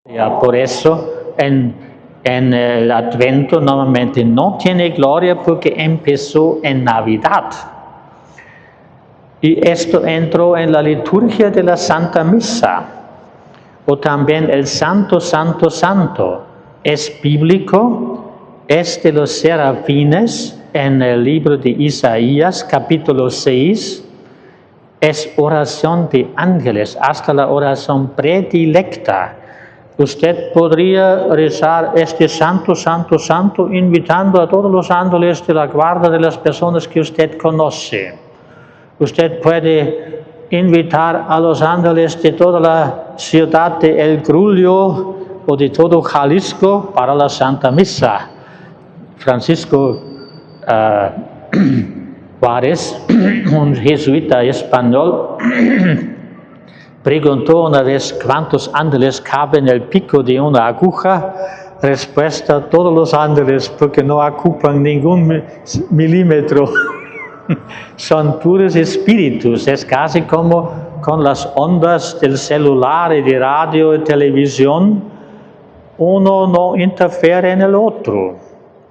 Por eso en el Adviento normalmente no tiene gloria porque empezó en Navidad. Y esto entró en la liturgia de la Santa Misa. O también el Santo, Santo, Santo. Es bíblico, es de los serafines en el libro de Isaías, capítulo 6. Es oración de ángeles, hasta la oración predilecta. Usted podría rezar este Santo, Santo, Santo, invitando a todos los ángeles de la guarda de las personas que usted conoce. Usted puede invitar a los ángeles de toda la ciudad de El Grullo o de todo Jalisco para la Santa Misa. Francisco Juárez, un jesuita español, preguntó una vez cuántos ángeles caben en el pico de una aguja. Respuesta: todos los ángeles, porque no ocupan ningún milímetro. Son puros espíritus. Es casi como con las ondas del celular y de radio y televisión. Uno no interfiere en el otro.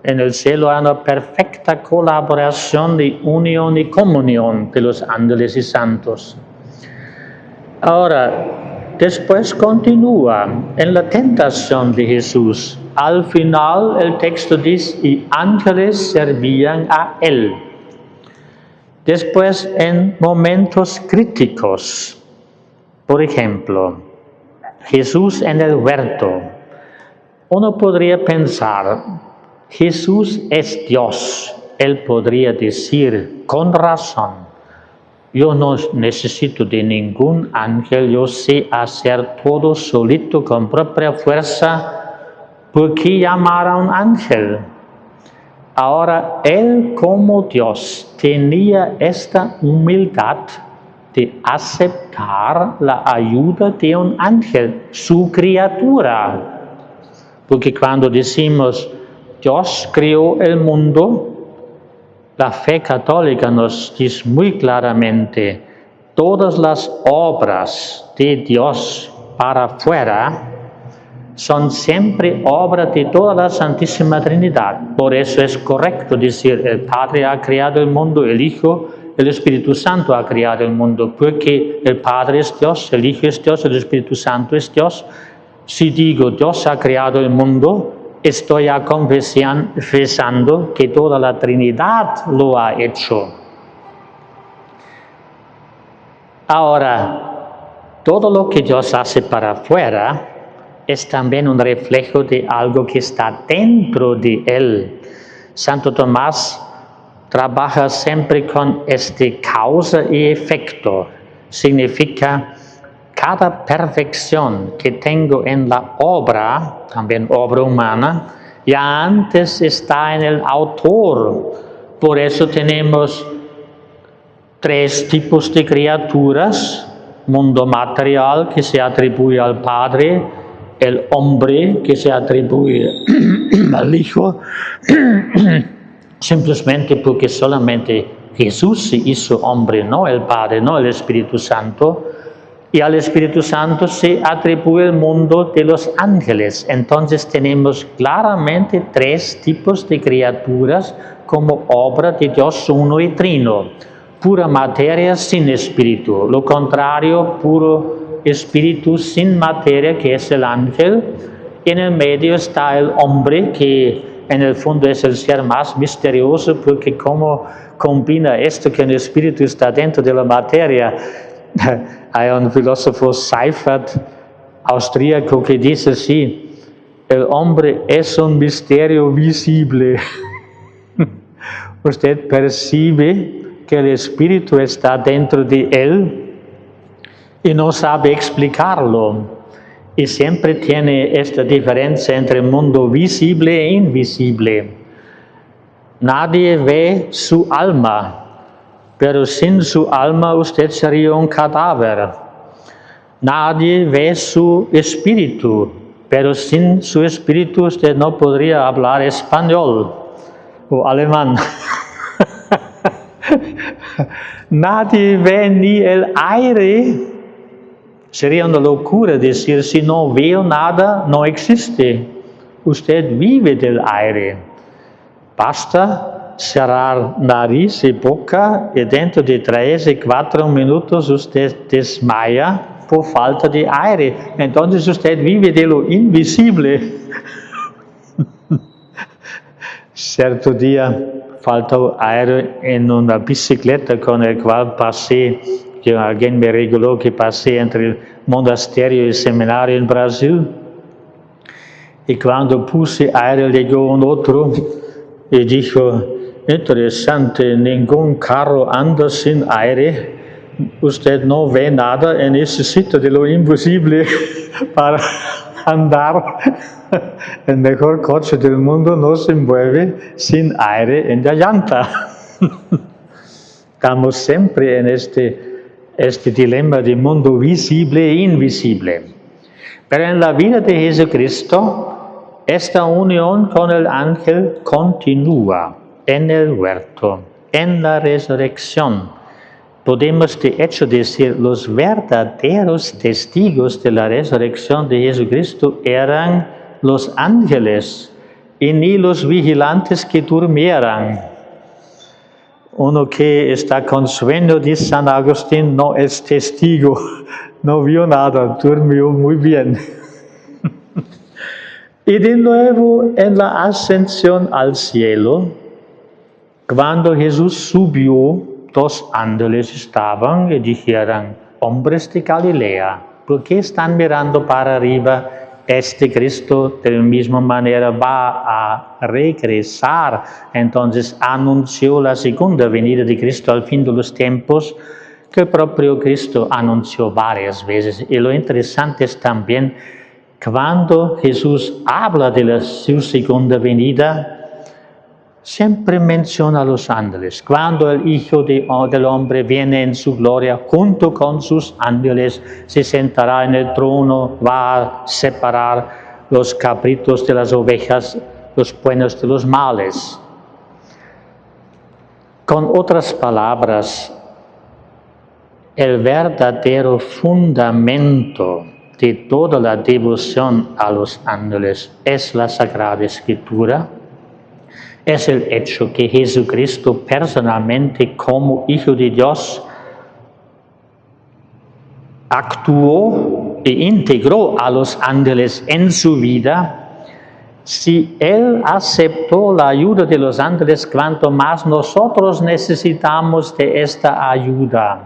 En el cielo hay una perfecta colaboración de unión y comunión de los ángeles y santos. Ahora, después continúa en la tentación de Jesús. Al final el texto dice: y ángeles servían a él. Después, en momentos críticos, por ejemplo, Jesús en el huerto. Uno podría pensar: Jesús es Dios. Él podría decir con razón: yo no necesito de ningún ángel, yo sé hacer todo solito con propia fuerza. ¿Por qué llamar a un ángel? Ahora, él como Dios tenía esta humildad de aceptar la ayuda de un ángel, su criatura. Porque cuando decimos Dios creó el mundo, la fe católica nos dice muy claramente: todas las obras de Dios para afuera son siempre obra de toda la Santísima Trinidad. Por eso es correcto decir: el Padre ha creado el mundo, el Hijo, el Espíritu Santo ha creado el mundo, porque el Padre es Dios, el Hijo es Dios, el Espíritu Santo es Dios. Si digo Dios ha creado el mundo, estoy confesando que toda la Trinidad lo ha hecho. Ahora, todo lo que Dios hace para afuera es también un reflejo de algo que está dentro de él. Santo Tomás trabaja siempre con causa y efecto. Significa: cada perfección que tengo en la obra, también obra humana, ya antes está en el autor. Por eso tenemos 3 tipos de criaturas: mundo material, que se atribuye al Padre; el hombre, que se atribuye al Hijo, simplemente porque solamente Jesús se hizo hombre, no el Padre, no el Espíritu Santo. Y al Espíritu Santo se atribuye el mundo de los ángeles. Entonces tenemos claramente 3 tipos de criaturas como obra de Dios uno y trino. Pura materia sin espíritu. Lo contrario, puro espíritu sin materia, que es el ángel. En el medio está el hombre, que en el fondo es el ser más misterioso, porque como combina esto que el espíritu está dentro de la materia. Hay un filósofo, Seifert, austríaco, que dice así: el hombre es un misterio visible. Usted percibe que el espíritu está dentro de él y no sabe explicarlo. Y siempre tiene esta diferencia entre mundo visible e invisible. Nadie ve su alma. Pero sin su alma usted sería un cadáver. Nadie ve su espíritu, pero sin su espíritu usted no podría hablar español o alemán. Nadie ve ni el aire Sería una locura decir, si no veo nada, no existe. Usted vive del aire. Basta cerrar nariz y boca y dentro de 3 y 4 minutos usted desmaya por falta de aire. Entonces usted vive de lo invisible. Cierto día faltó aire en una bicicleta con el cual pasé, que alguien me regaló que pasé entre el monasterio y el seminario en Brasil. Y cuando puse aire llegó un otro y dijo, interesante, ningún carro anda sin aire, usted no ve nada y necesita de lo invisible para andar. El mejor coche del mundo no se mueve sin aire en la llanta. Estamos siempre en este dilema de mundo visible e invisible. Pero en la vida de Jesucristo, esta unión con el ángel continúa en el huerto, en la resurrección. Podemos de hecho decir, los verdaderos testigos de la resurrección de Jesucristo eran los ángeles y ni los vigilantes que durmieran. Uno que está con sueño, dice San Agustín, no es testigo, no vio nada, durmió muy bien. Y de nuevo en la ascensión al cielo, cuando Jesús subió, 2 ángeles estaban y dijeron, hombres de Galilea, ¿por qué están mirando para arriba? Este Cristo de la misma manera va a regresar. Entonces anunció la segunda venida de Cristo al fin de los tiempos, que el propio Cristo anunció varias veces. Y lo interesante es también, cuando Jesús habla de su segunda venida, siempre menciona a los ángeles. Cuando el Hijo del Hombre viene en su gloria, junto con sus ángeles, se sentará en el trono, va a separar los cabritos de las ovejas, los buenos de los males. Con otras palabras, el verdadero fundamento de toda la devoción a los ángeles es la Sagrada Escritura. Es el hecho que Jesucristo personalmente como Hijo de Dios actuó e integró a los ángeles en su vida. Si Él aceptó la ayuda de los ángeles, cuanto más nosotros necesitamos de esta ayuda.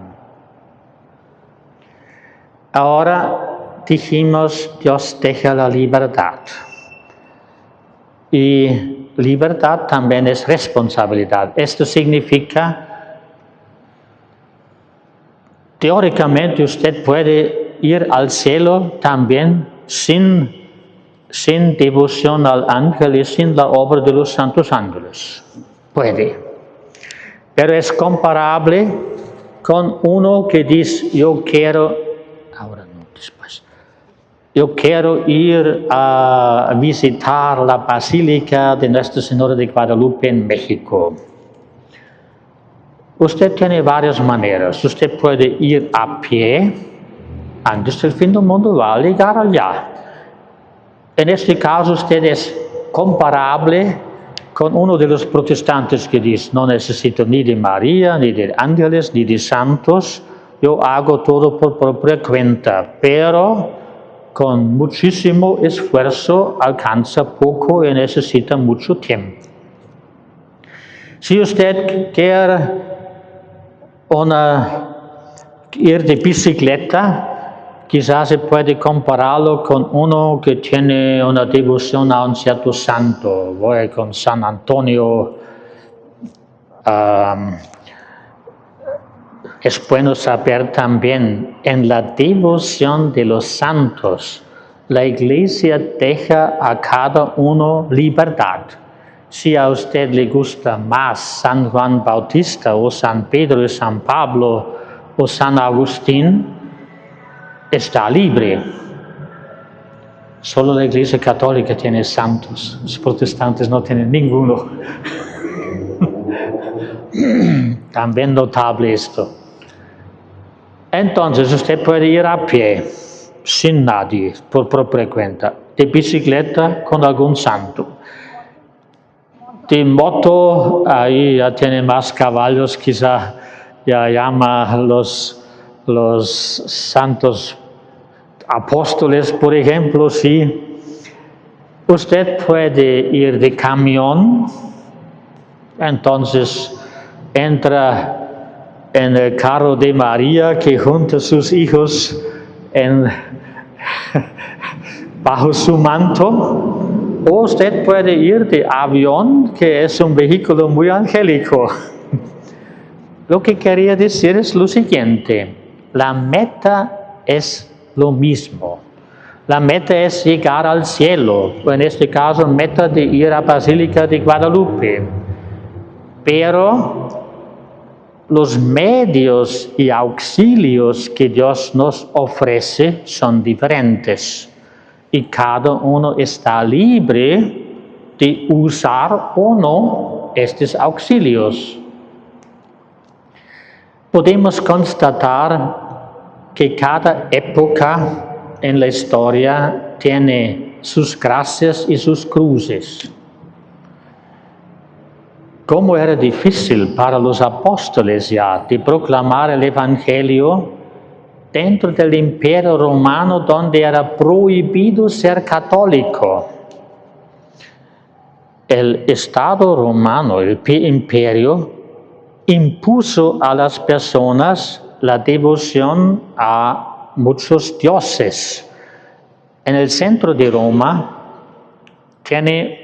Ahora dijimos, Dios deja la libertad. Y libertad también es responsabilidad. Esto significa, teóricamente usted puede ir al cielo también sin devoción al ángel y sin la obra de los santos ángeles. Puede. Pero es comparable con uno que dice, yo quiero ir a visitar la Basílica de Nuestra Señora de Guadalupe en México. Usted tiene varias maneras. Usted puede ir a pie, antes del fin del mundo va a llegar allá. En este caso usted es comparable con uno de los protestantes que dice, no necesito ni de María, ni de ángeles, ni de santos, yo hago todo por propia cuenta, pero con muchísimo esfuerzo alcanza poco y necesita mucho tiempo. Si usted quiere ir de bicicleta, quizás se puede compararlo con uno que tiene una devoción a un cierto santo. Voy con San Antonio. Es bueno saber también, en la devoción de los santos, la Iglesia deja a cada uno libertad. Si a usted le gusta más San Juan Bautista o San Pedro y San Pablo o San Agustín, está libre. Solo la Iglesia Católica tiene santos, los protestantes no tienen ninguno. También notable esto. Entonces usted puede ir a pie, sin nadie, por propia cuenta, de bicicleta con algún santo. De moto, ahí ya tiene más caballos, quizá ya llama los santos apóstoles, por ejemplo, sí. Usted puede ir de camión, entonces entra en el carro de María que junta a sus hijos bajo su manto. O usted puede ir de avión, que es un vehículo muy angélico. Lo que quería decir es lo siguiente: la meta es lo mismo. La meta es llegar al cielo, o en este caso, meta de ir a Basílica de Guadalupe. Pero los medios y auxilios que Dios nos ofrece son diferentes. Y cada uno está libre de usar o no estos auxilios. Podemos constatar que cada época en la historia tiene sus gracias y sus cruces. Cómo era difícil para los apóstoles ya de proclamar el Evangelio dentro del Imperio Romano, donde era prohibido ser católico. El Estado romano, el imperio, impuso a las personas la devoción a muchos dioses. En el centro de Roma tiene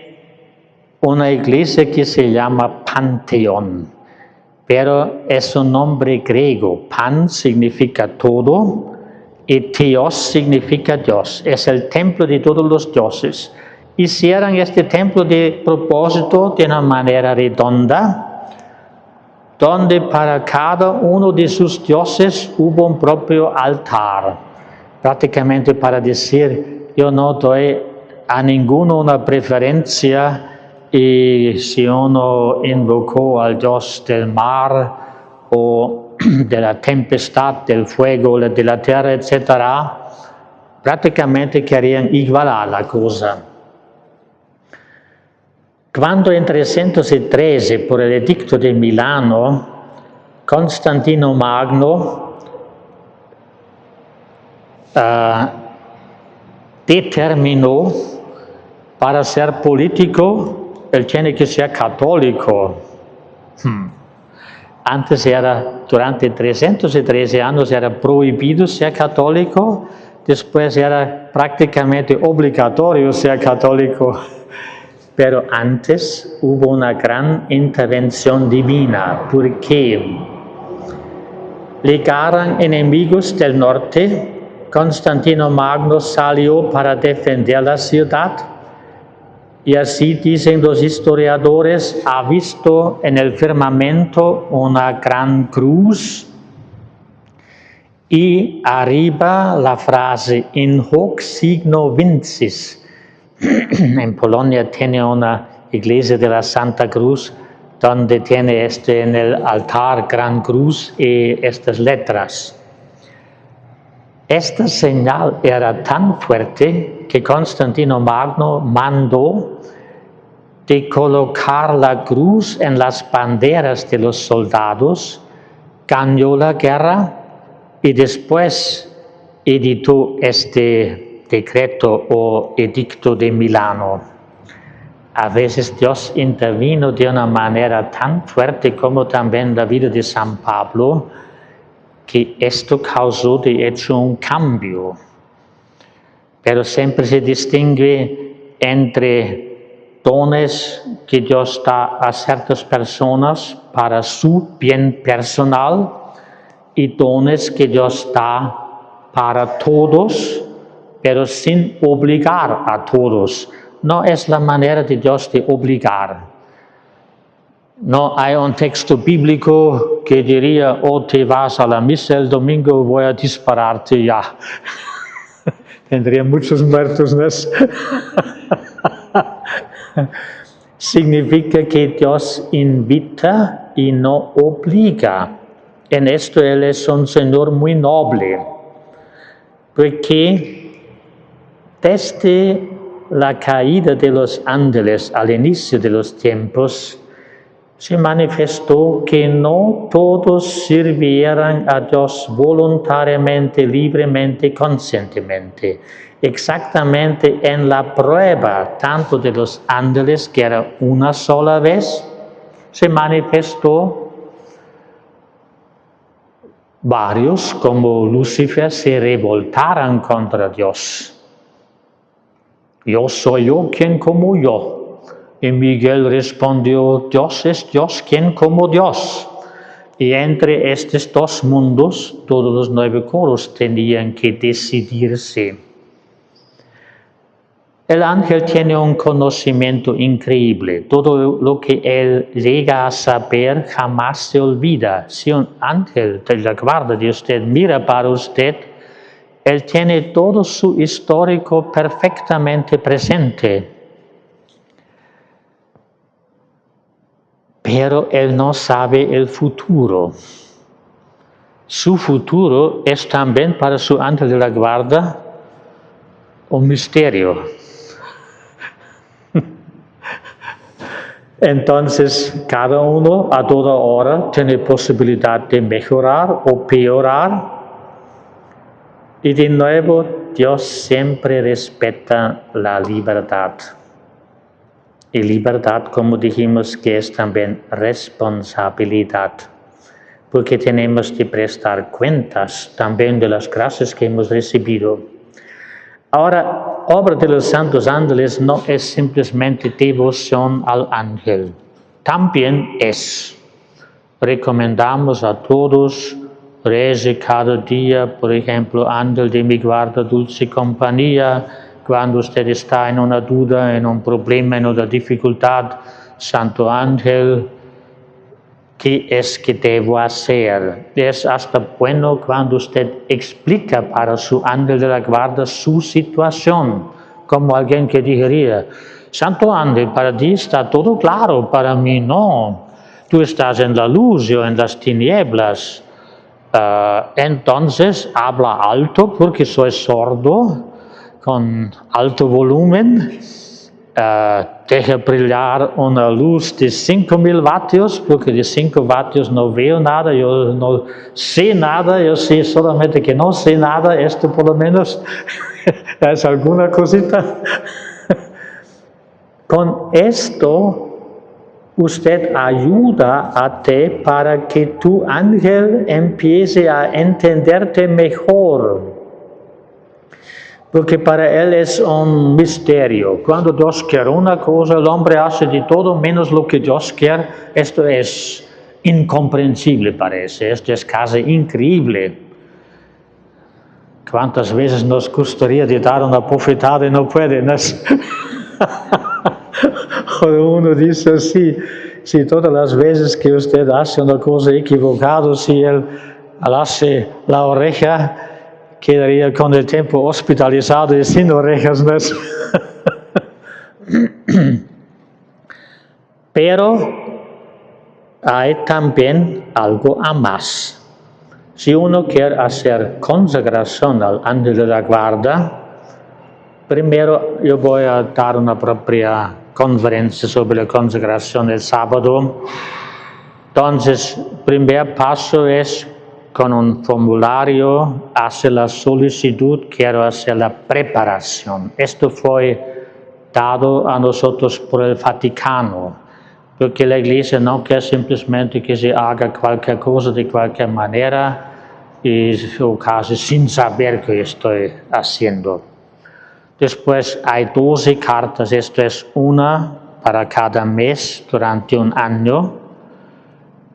una iglesia que se llama Panteón, pero es un nombre griego. Pan significa todo y Theos significa Dios. Es el templo de todos los dioses. Hicieron este templo de propósito de una manera redonda, donde para cada uno de sus dioses hubo un propio altar, prácticamente para decir: yo no doy a ninguno una preferencia, y si uno invocó al dios del mar o de la tempestad, del fuego, de la tierra, etc., prácticamente querían igualar la cosa. Cuando en 313, por el edicto de Milano, Constantino Magno determinó, para ser político, él tiene que ser católico. Antes durante 313 años era prohibido ser católico, después era prácticamente obligatorio ser católico. Pero antes hubo una gran intervención divina, porque llegaron enemigos del norte. Constantino Magno salió para defender la ciudad. Y así dicen los historiadores, ha visto en el firmamento una gran cruz y arriba la frase in hoc signo vincis. En Polonia tiene una iglesia de la Santa Cruz donde tiene en el altar gran cruz y estas letras. Esta señal era tan fuerte que Constantino Magno mandó de colocar la cruz en las banderas de los soldados, ganó la guerra y después editó este decreto o edicto de Milano. A veces Dios intervino de una manera tan fuerte como también la vida de San Pablo, que esto causó de hecho un cambio. Pero siempre se distingue entre dones que Dios da a ciertas personas para su bien personal y dones que Dios da para todos, pero sin obligar a todos. No es la manera de Dios de obligar. No hay un texto bíblico que diría: o te vas a la misa el domingo, voy a dispararte ya. Tendría muchos muertos, ¿no? Significa que Dios invita y no obliga. En esto Él es un Señor muy noble, porque desde la caída de los ángeles al inicio de los tiempos, se manifestó que no todos sirvieran a Dios voluntariamente, libremente, conscientemente. Exactamente en la prueba, tanto de los ángeles, que era una sola vez, se manifestó varios, como Lucifer, se revoltaran contra Dios. Yo soy yo, quien como yo. Y Miguel respondió, Dios es Dios, quien como Dios. Y entre estos dos mundos, todos los 9 coros tenían que decidirse. El ángel tiene un conocimiento increíble. Todo lo que él llega a saber jamás se olvida. Si un ángel de la guarda de usted mira para usted, él tiene todo su histórico perfectamente presente. Pero él no sabe el futuro. Su futuro es también para su ángel de la guarda un misterio. Entonces, cada uno a toda hora tiene posibilidad de mejorar o peorar. Y de nuevo, Dios siempre respeta la libertad. Y libertad, como dijimos, que es también responsabilidad, porque tenemos que prestar cuentas también de las gracias que hemos recibido. Ahora, obra de los santos ángeles no es simplemente devoción al ángel, también es. Recomendamos a todos, reze cada día, por ejemplo, ángel de mi guarda, dulce compañía. Cuando usted está en una duda, en un problema, en una dificultad, Santo Ángel, ¿qué es que debo hacer? Es hasta bueno cuando usted explica para su ángel de la guarda su situación, como alguien que diría, Santo Ángel, para ti está todo claro, para mí no. Tú estás en la luz, yo en las tinieblas. Entonces habla alto porque soy sordo, con alto volumen, deja brillar una luz de 5.000 vatios, porque de 5 vatios no veo nada, yo no sé nada, yo sé solamente que no sé nada, esto por lo menos es alguna cosita. Con esto usted ayuda a ti para que tu ángel empiece a entenderte mejor. Porque para él es un misterio. Cuando Dios quiere una cosa, el hombre hace de todo menos lo que Dios quiere. Esto es incomprensible, parece. Esto es casi increíble. ¿Cuántas veces nos gustaría de dar una bofetada y no puede? Uno dice así, si todas las veces que usted hace una cosa equivocada, si él hace la oreja, quedaría con el tiempo hospitalizado y sin orejas. Pero hay también algo a más. Si uno quiere hacer consagración al ángel de la guarda, primero yo voy a dar una propia conferencia sobre la consagración el sábado. Entonces, el primer paso es con un formulario, hace la solicitud, quiero hacer la preparación. Esto fue dado a nosotros por el Vaticano, porque la Iglesia no quiere simplemente que se haga cualquier cosa de cualquier manera y o casi sin saber qué estoy haciendo. Después hay 12 cartas, esto es una para cada mes durante un año.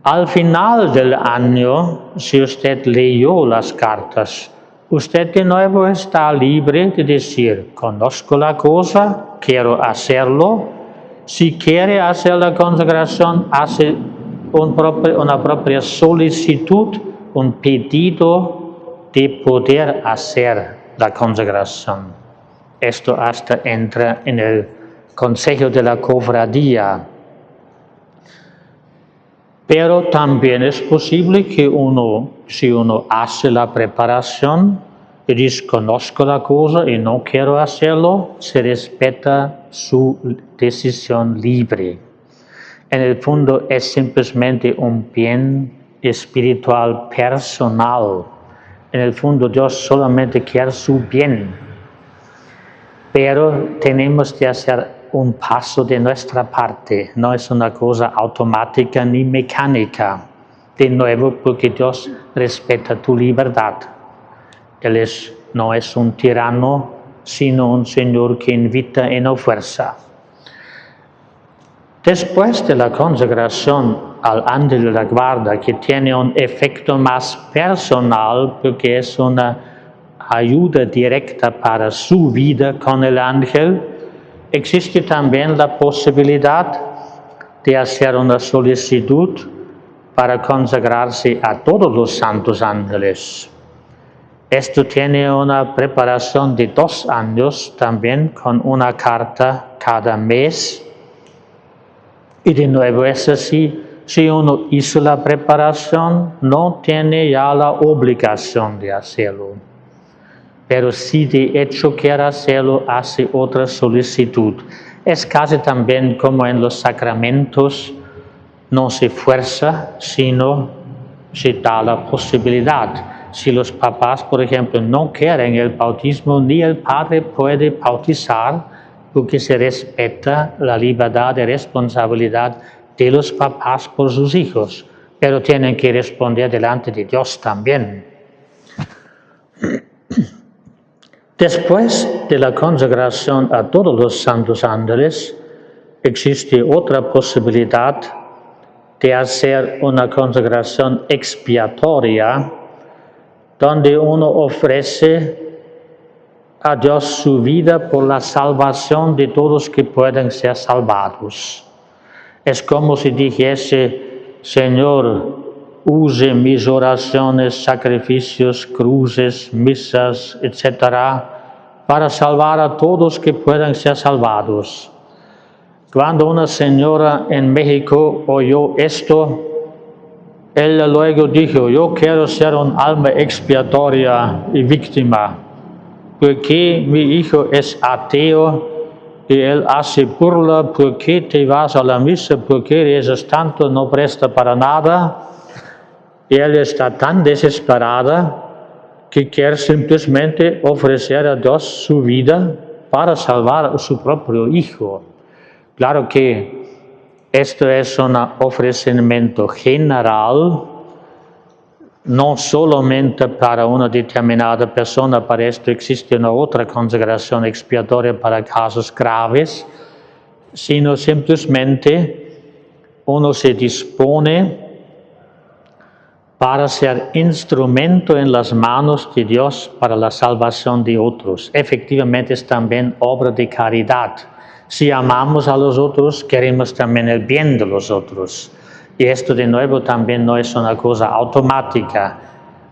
Al final del año, si usted leyó las cartas, usted de nuevo está libre de decir, conozco la cosa, quiero hacerlo. Si quiere hacer la consagración, hace una propia solicitud, un pedido de poder hacer la consagración. Esto hasta entra en el consejo de la cofradía. Pero también es posible que si uno hace la preparación y desconozco la cosa y no quiero hacerlo, se respeta su decisión libre. En el fondo es simplemente un bien espiritual personal. En el fondo Dios solamente quiere su bien. Pero tenemos que hacer un paso de nuestra parte, no es una cosa automática ni mecánica. De nuevo, porque Dios respeta tu libertad. Él no es un tirano, sino un Señor que invita y no fuerza. Después de la consagración al ángel de la guarda, que tiene un efecto más personal, porque es una ayuda directa para su vida con el ángel, existe también la posibilidad de hacer una solicitud para consagrarse a todos los santos ángeles. Esto tiene una preparación de 2 años también, con una carta cada mes. Y de nuevo es así, si uno hizo la preparación, no tiene ya la obligación de hacerlo. Pero si de hecho quiere hacerlo, hace otra solicitud. Es casi también como en los sacramentos, no se fuerza, sino se da la posibilidad. Si los papás, por ejemplo, no quieren el bautismo, ni el padre puede bautizar, porque se respeta la libertad de responsabilidad de los papás por sus hijos, pero tienen que responder delante de Dios también. Después de la consagración a todos los santos ángeles, existe otra posibilidad de hacer una consagración expiatoria, donde uno ofrece a Dios su vida por la salvación de todos que pueden ser salvados. Es como si dijese: Señor, use mis oraciones, sacrificios, cruces, misas, etc., para salvar a todos que puedan ser salvados. Cuando una señora en México oyó esto, ella luego dijo: yo quiero ser un alma expiatoria y víctima, porque mi hijo es ateo y él hace burla. ¿Por qué te vas a la misa? ¿Por qué rezas tanto? No presta para nada. Y ella está tan desesperada que quiere simplemente ofrecer a Dios su vida para salvar a su propio hijo. Claro que esto es un ofrecimiento general, no solamente para una determinada persona. Para esto existe una otra consagración expiatoria para casos graves, sino simplemente uno se dispone para ser instrumento en las manos de Dios para la salvación de otros. Efectivamente es también obra de caridad. Si amamos a los otros, queremos también el bien de los otros. Y esto de nuevo también no es una cosa automática.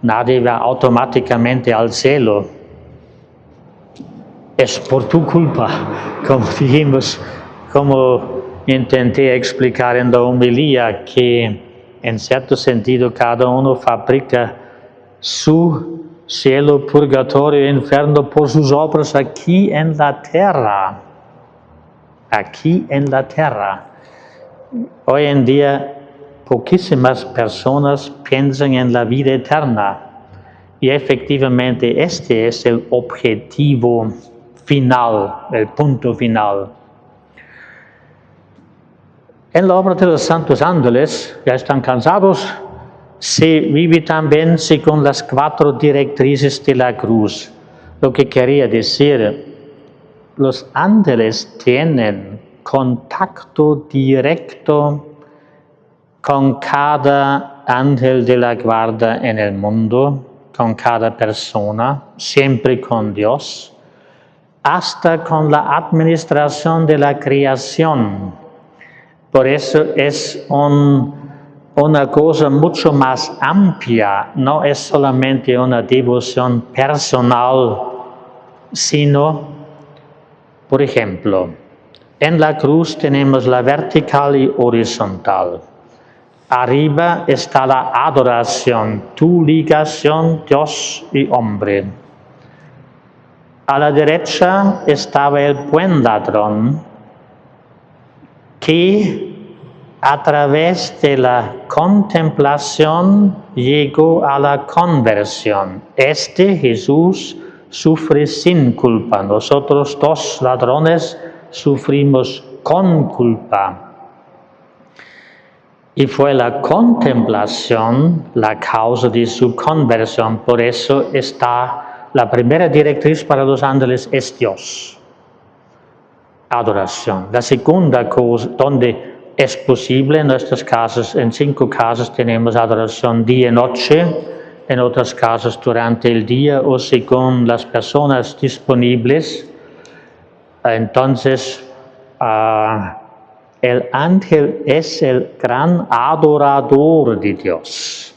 Nadie va automáticamente al cielo. Es por tu culpa, como dijimos, como intenté explicar en la homilía, que en cierto sentido cada uno fabrica su cielo, purgatorio, infierno por sus obras aquí en la tierra. Aquí en la tierra. Hoy en día poquísimas personas piensan en la vida eterna, y efectivamente este es el objetivo final, el punto final. En la obra de los santos ángeles, ya están cansados, se vive también según las 4 directrices de la cruz. Lo que quería decir, los ángeles tienen contacto directo con cada ángel de la guarda en el mundo, con cada persona, siempre con Dios, hasta con la administración de la creación. Por eso es una cosa mucho más amplia, no es solamente una devoción personal, sino, por ejemplo, en la cruz tenemos la vertical y horizontal. Arriba está la adoración, tu ligación Dios y hombre. A la derecha estaba el buen ladrón que a través de la contemplación llegó a la conversión. Jesús sufre sin culpa. Nosotros 2 ladrones sufrimos con culpa. Y fue la contemplación la causa de su conversión. Por eso está la primera directriz para los ángeles es Dios. Adoración. La segunda cosa, donde es posible, en nuestros casos, en 5 casos tenemos adoración día y noche, en otros casos durante el día o según las personas disponibles. Entonces, el ángel es el gran adorador de Dios.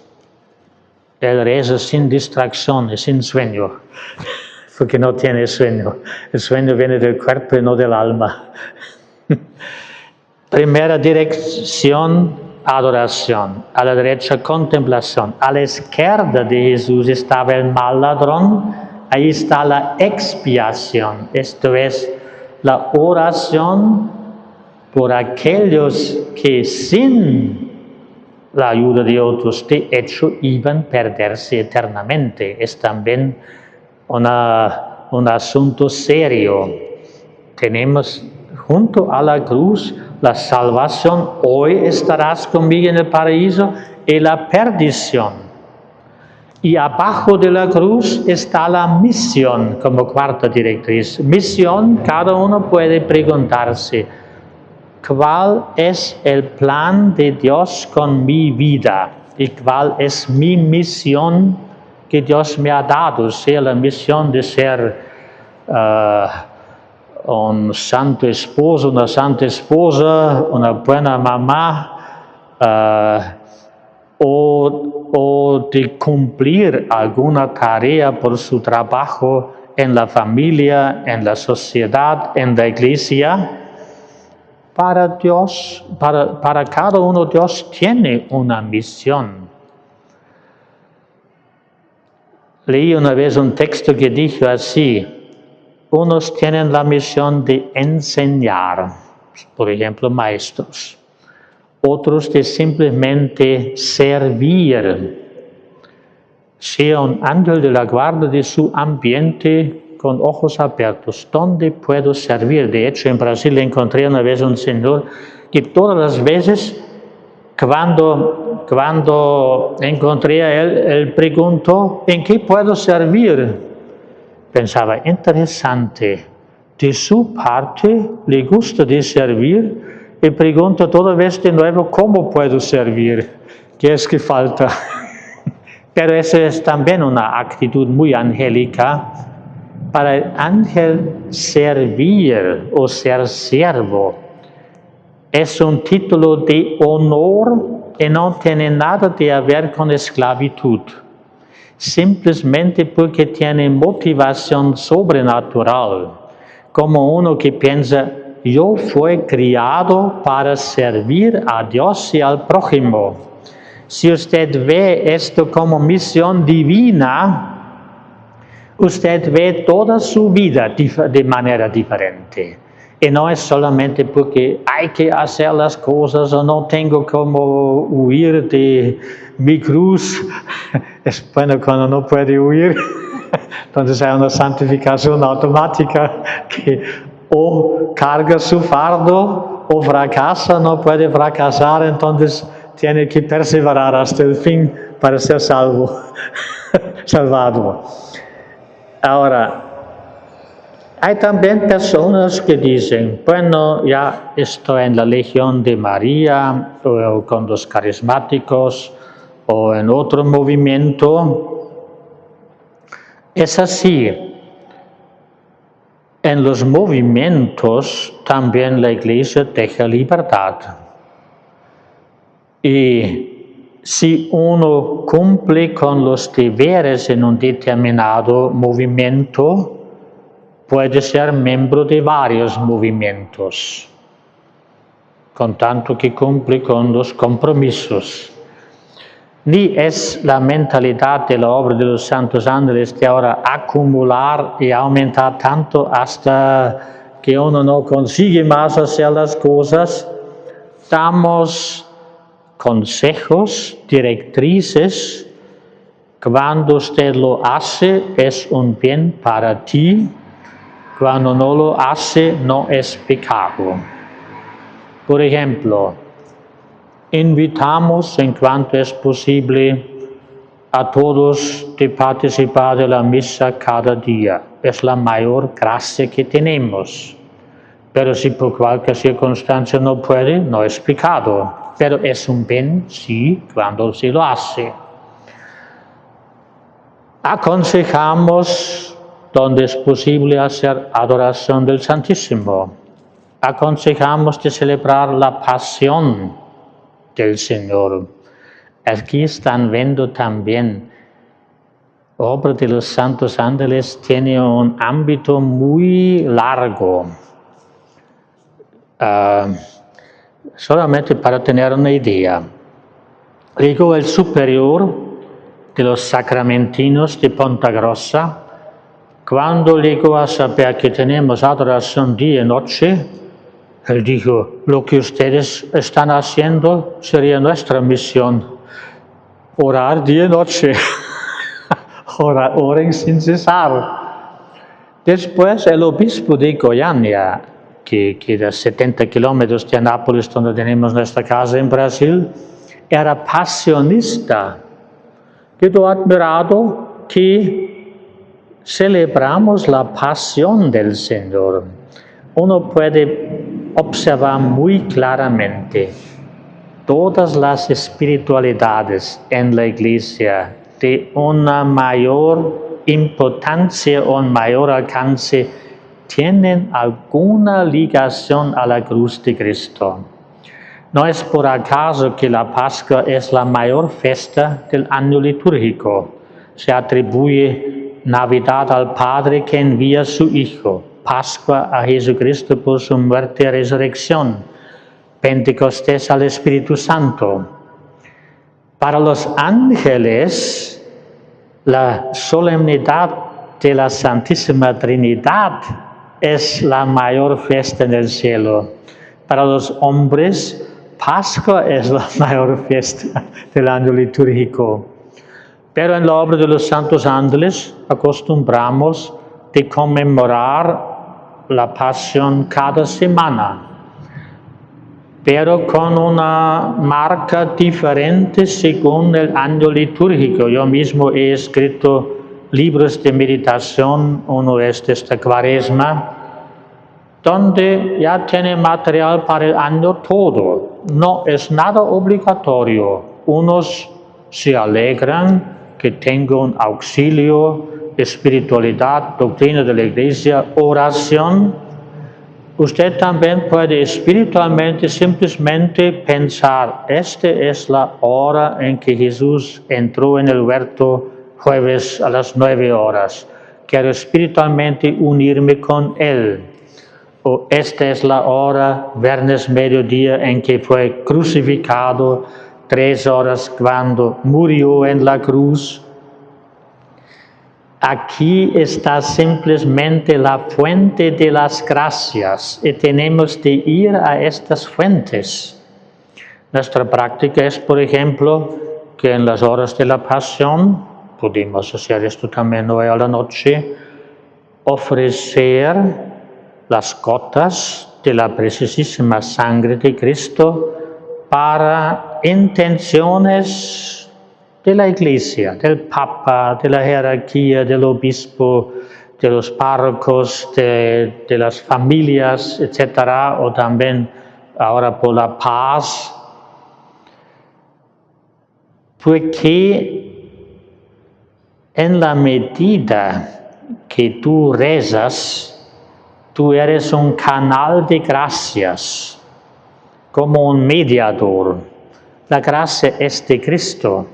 Él reza sin distracciones, sin sueño, porque no tiene sueño. El sueño viene del cuerpo y no del alma. Primera dirección, adoración. A la derecha, contemplación. A la izquierda de Jesús estaba el mal ladrón. Ahí está la expiación. Esto es la oración por aquellos que sin la ayuda de otros de hecho iban a perderse eternamente. Es también un asunto serio. Tenemos junto a la cruz la salvación, hoy estarás conmigo en el paraíso, y la perdición. Y abajo de la cruz está la misión como cuarta directriz. Misión, cada uno puede preguntarse, ¿cuál es el plan de Dios con mi vida? ¿Y cuál es mi misión que Dios me ha dado? Sea la misión de ser un santo esposo, una santa esposa, una buena mamá, o de cumplir alguna tarea por su trabajo en la familia, en la sociedad, en la iglesia. Para Dios, para cada uno, Dios tiene una misión. Leí una vez un texto que dijo así: unos tienen la misión de enseñar, por ejemplo, maestros. Otros de simplemente servir. Sea un ángel de la guarda de su ambiente con ojos abiertos. ¿Dónde puedo servir? De hecho, en Brasil encontré una vez un señor que todas las veces, cuando encontré a él preguntó, ¿en qué puedo servir? Pensaba, interesante, de su parte le gusta de servir y pregunta toda vez de nuevo, ¿cómo puedo servir? ¿Qué es que falta? Pero esa es también una actitud muy angélica. Para el ángel, servir o ser siervo es un título de honor y no tiene nada que ver con esclavitud. Simplemente porque tiene motivación sobrenatural, como uno que piensa, yo fui criado para servir a Dios y al prójimo. Si usted ve esto como misión divina, usted ve toda su vida de manera diferente. Y no es solamente porque hay que hacer las cosas o no tengo como huir de mi cruz. Es bueno cuando no puede huir. Entonces hay una santificación automática que o carga su fardo o fracasa, no puede fracasar, entonces tiene que perseverar hasta el fin para ser salvado. Ahora, hay también personas que dicen, bueno, ya estoy en la Legión de María, o con los carismáticos, o en otro movimiento. Es así. En los movimientos también la Iglesia deja libertad. Y si uno cumple con los deberes en un determinado movimiento, puede ser miembro de varios movimientos. con tanto que cumple con los compromisos. Ni es la mentalidad de la obra de los santos ángeles de ahora acumular y aumentar tanto hasta que uno no consigue más hacer las cosas. Damos consejos, directrices. Cuando usted lo hace, es un bien para ti. Cuando no lo hace, no es pecado. Por ejemplo, invitamos en cuanto es posible a todos de participar de la misa cada día. Es la mayor gracia que tenemos. Pero si por cualquier circunstancia no puede, no es pecado. Pero es un bien, sí, cuando se lo hace. Aconsejamos donde es posible hacer adoración del Santísimo. Aconsejamos de celebrar la pasión del Señor. Aquí están viendo también, obra de los santos ángeles tiene un ámbito muy largo. Solamente para tener una idea, llegó el superior de los sacramentinos de Ponta Grossa. Cuando llegó a saber que tenemos adoración día y noche, él dijo, lo que ustedes están haciendo sería nuestra misión, orar día y noche, oren sin cesar. Después el obispo de Goiânia, que queda 70 kilómetros de Nápoles, donde tenemos nuestra casa en Brasil, era pasionista. Quedó admirado que celebramos la pasión del Señor. Uno puede observar muy claramente todas las espiritualidades en la Iglesia de una mayor importancia o un mayor alcance tienen alguna ligación a la cruz de Cristo. No es por acaso que la Pascua es la mayor fiesta del año litúrgico. Se atribuye Navidad al Padre que envía a su Hijo, Pascua a Jesucristo por su muerte y resurrección, Pentecostés al Espíritu Santo. Para los ángeles, la solemnidad de la Santísima Trinidad es la mayor fiesta en el cielo. Para los hombres, Pascua es la mayor fiesta del año litúrgico. Pero en la obra de los santos ángeles acostumbramos de conmemorar la pasión cada semana, pero con una marca diferente según el año litúrgico. Yo mismo he escrito libros de meditación, uno es de esta Cuaresma, donde ya tiene material para el año todo. No es nada obligatorio. Unos se alegran que tengo un auxilio, espiritualidad, doctrina de la Iglesia, oración. Usted también puede espiritualmente simplemente pensar, esta es la hora en que Jesús entró en el huerto jueves a las 9 horas. Quiero espiritualmente unirme con Él. O esta es la hora, viernes mediodía, en que fue crucificado, 3 horas cuando murió en la cruz. Aquí está simplemente la fuente de las gracias y tenemos de ir a estas fuentes. Nuestra práctica es, por ejemplo, que en las horas de la pasión, podemos hacer esto también hoy a la noche, ofrecer las gotas de la preciosísima sangre de Cristo para intenciones de la Iglesia, del Papa, de la jerarquía, del obispo, de los párrocos, de las familias, etc. O también ahora por la paz. Porque en la medida que tú rezas, tú eres un canal de gracias, como un mediador. La gracia es de Cristo,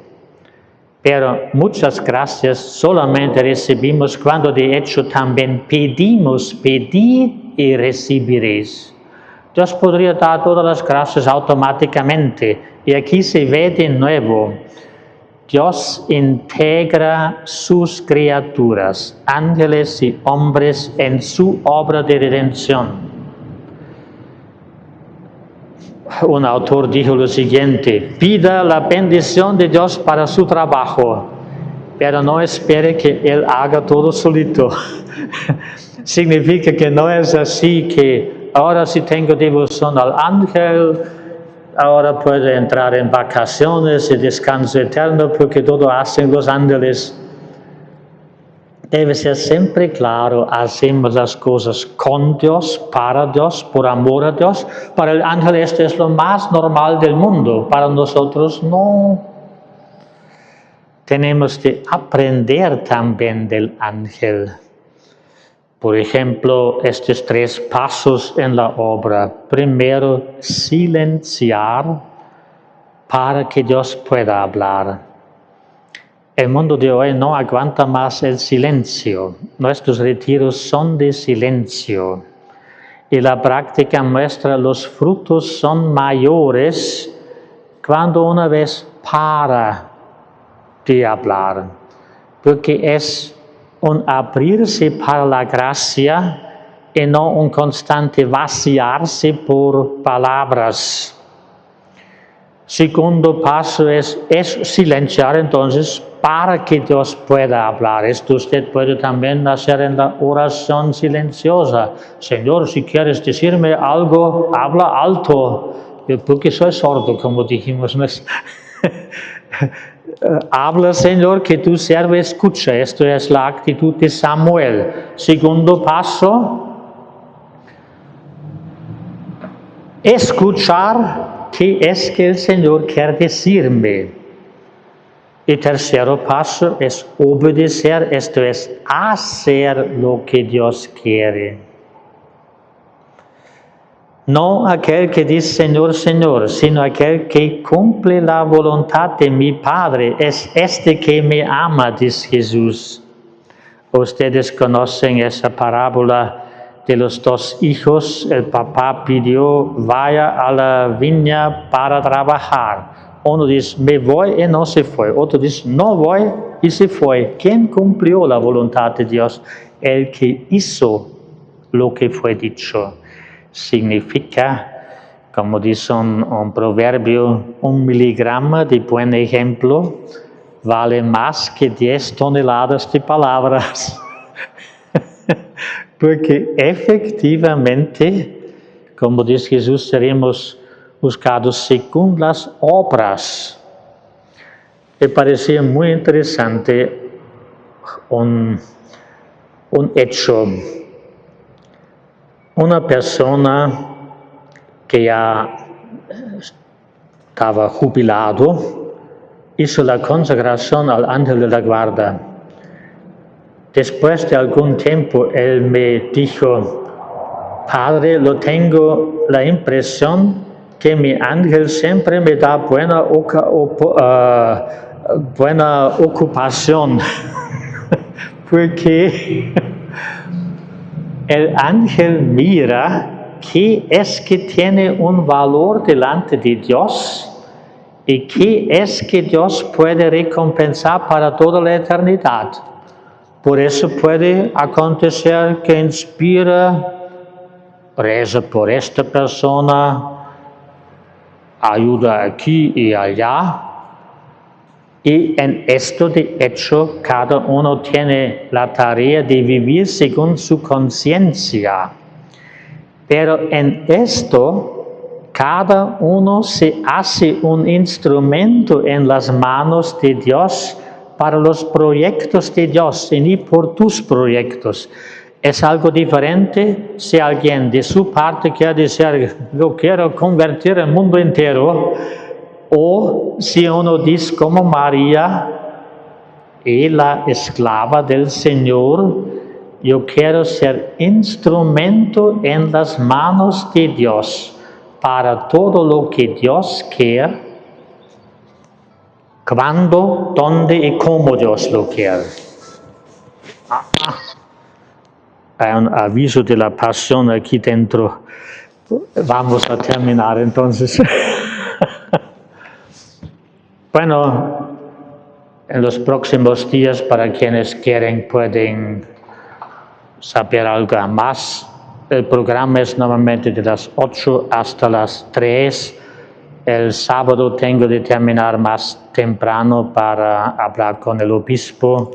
pero muchas gracias solamente recibimos cuando de hecho también pedimos, pedid y recibiréis. Dios podría dar todas las gracias automáticamente. Y aquí se ve de nuevo, Dios integra sus criaturas, ángeles y hombres, en su obra de redención. Un autor dijo lo siguiente: pida la bendición de Dios para su trabajo, pero no espere que Él haga todo solito. Significa que no es así que ahora sí tengo devoción al ángel, ahora puedo entrar en vacaciones y descanso eterno porque todo hacen los ángeles. Debe ser siempre claro, hacemos las cosas con Dios, para Dios, por amor a Dios. Para el ángel esto es lo más normal del mundo, para nosotros no. Tenemos que aprender también del ángel. Por ejemplo, estos 3 pasos en la obra. Primero, silenciar para que Dios pueda hablar. El mundo de hoy no aguanta más el silencio. Nuestros retiros son de silencio. Y la práctica muestra los frutos son mayores cuando una vez para de hablar. Porque es un abrirse para la gracia y no un constante vaciarse por palabras. Segundo paso es silenciar entonces para que Dios pueda hablar. Esto usted puede también hacer en la oración silenciosa. Señor, si quieres decirme algo, habla alto, porque soy sordo, como dijimos. Habla, Señor, que tu siervo escucha. Esto es la actitud de Samuel. Segundo paso, escuchar qué es que el Señor quiere decirme. Y tercero paso es obedecer, esto es hacer lo que Dios quiere. No aquel que dice Señor, Señor, sino aquel que cumple la voluntad de mi Padre. Es este que me ama, dice Jesús. Ustedes conocen esa parábola de los 2 hijos. El papá pidió, vaya a la viña para trabajar. Uno dice, me voy y no se fue. Otro dice, no voy y se fue. ¿Quién cumplió la voluntad de Dios? El que hizo lo que fue dicho. Significa, como dice un proverbio, 1 miligramo de buen ejemplo vale más que 10 toneladas de palabras. Porque efectivamente, como dice Jesús, seremos buscados según las obras. Me parecía muy interesante un hecho. Una persona que ya estaba jubilado hizo la consagración al ángel de la guarda. Después de algún tiempo él me dijo, Padre, tengo la impresión que mi ángel siempre me da buena ocupación, porque el ángel mira qué es que tiene un valor delante de Dios y qué es que Dios puede recompensar para toda la eternidad. Por eso puede acontecer que inspira, reza por esta persona, ayuda aquí y allá. Y en esto de hecho cada uno tiene la tarea de vivir según su conciencia. Pero en esto cada uno se hace un instrumento en las manos de Dios para los proyectos de Dios y ni por tus proyectos. Es algo diferente si alguien de su parte quiere decir, yo quiero convertir el mundo entero, o si uno dice como María y la esclava del Señor, yo quiero ser instrumento en las manos de Dios para todo lo que Dios quiere, cuando, dónde y cómo Dios lo quiere. Hay un aviso de la pasión aquí dentro. Vamos a terminar entonces. Bueno, en los próximos días, para quienes quieren, pueden saber algo más. El programa es normalmente de las 8 hasta las 3. El sábado tengo de terminar más temprano para hablar con el obispo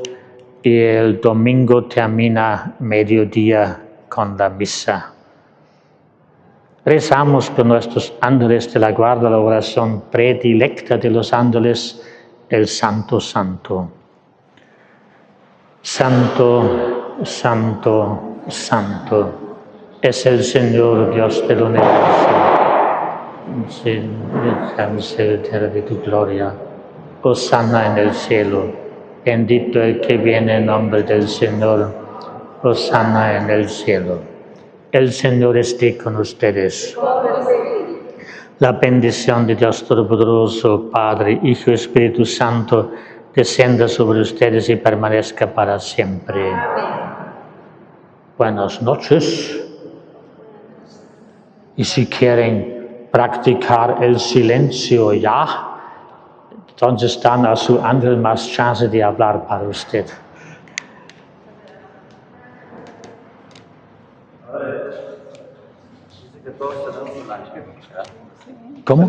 y el domingo termina mediodía con la misa. Rezamos por nuestros ángeles de la guarda, la oración predilecta de los ángeles, el Santo Santo. Santo, Santo, Santo, es el Señor Dios del universo. Misericordia de tu gloria. Hosanna en el cielo. Bendito el que viene en nombre del Señor. Hosanna en el cielo. El Señor esté con ustedes. La bendición de Dios Todopoderoso, Padre, Hijo y Espíritu Santo, descienda sobre ustedes y permanezca para siempre. Buenas noches. Y si quieren practicar el silencio ya, entonces dan a su ángel más chance de hablar para usted. ¿Cómo?